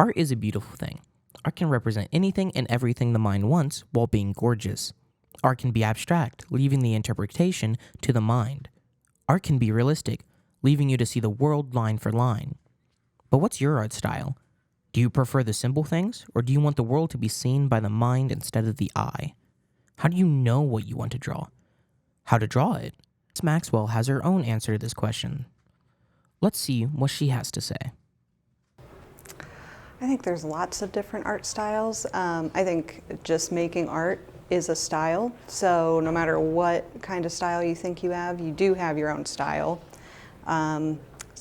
Art is a beautiful thing. Art can represent anything and everything the mind wants while being gorgeous. Art can be abstract, leaving the interpretation to the mind. Art can be realistic, leaving you to see the world line for line. But what's your art style? Do you prefer the simple things, or do you want the world to be seen by the mind instead of the eye? How do you know what you want to draw? How to draw it? Miss Maxwell has her own answer to this question. Let's see what she has to say. I think there's lots of different art styles. I think just making art is a style. So no matter what kind of style you think you do have your own style.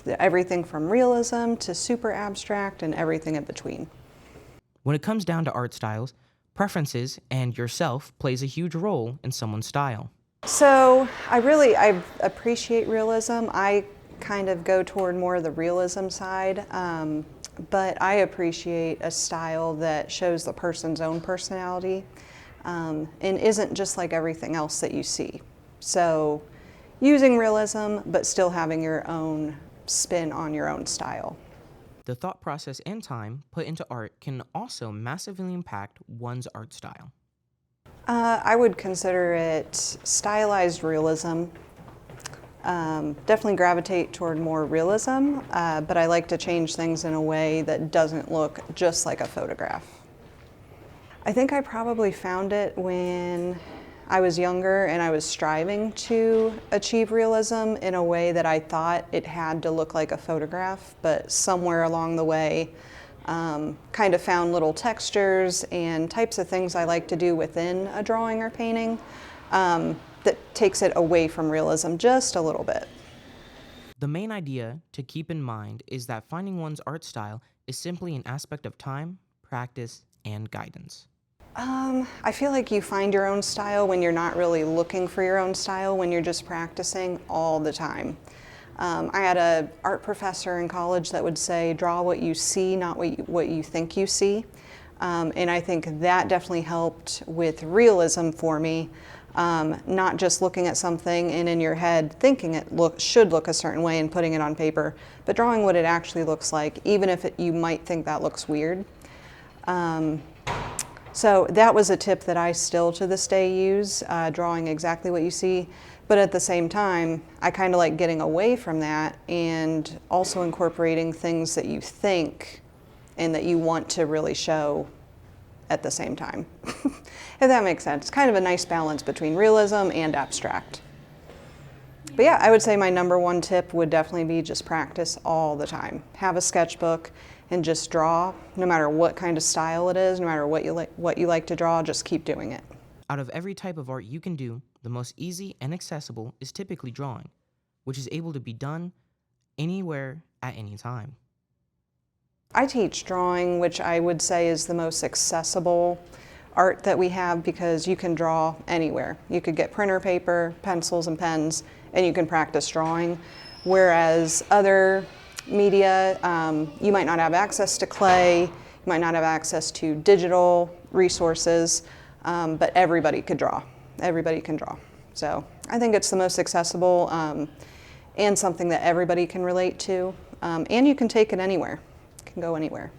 Everything from realism to super abstract and everything in between. When it comes down to art styles, preferences and yourself plays a huge role in someone's style. So I appreciate realism. I kind of go toward more of the realism side, but I appreciate a style that shows the person's own personality and isn't just like everything else that you see. So using realism, but still having your own spin on your own style. The thought process and time put into art can also massively impact one's art style. I would consider it stylized realism. Definitely gravitate toward more realism, but I like to change things in a way that doesn't look just like a photograph. I think I probably found it when I was younger and I was striving to achieve realism in a way that I thought it had to look like a photograph, but somewhere along the way kind of found little textures and types of things I like to do within a drawing or painting that takes it away from realism just a little bit. The main idea to keep in mind is that finding one's art style is simply an aspect of time, practice, and guidance. I feel like you find your own style when you're not really looking for your own style, when you're just practicing all the time. I had an art professor in college that would say, draw what you see, not what you think you see. And I think that definitely helped with realism for me. Not just looking at something and in your head thinking it should look a certain way and putting it on paper, but drawing what it actually looks like, even if you might think that looks weird. So that was a tip that I still to this day use, drawing exactly what you see. But at the same time, I kind of like getting away from that and also incorporating things that you think and that you want to really show at the same time. If that makes sense. It's kind of a nice balance between realism and abstract. But yeah, I would say my number one tip would definitely be just practice all the time. Have a sketchbook and just draw, no matter what kind of style it is, no matter what you like to draw, just keep doing it. Out of every type of art you can do, the most easy and accessible is typically drawing, which is able to be done anywhere at any time. I teach drawing, which I would say is the most accessible art that we have because you can draw anywhere. You could get printer paper, pencils and pens, and you can practice drawing. Whereas other media, you might not have access to clay, you might not have access to digital resources, but everybody could draw. Everybody can draw. So I think it's the most accessible and something that everybody can relate to, and you can take it anywhere. It can go anywhere.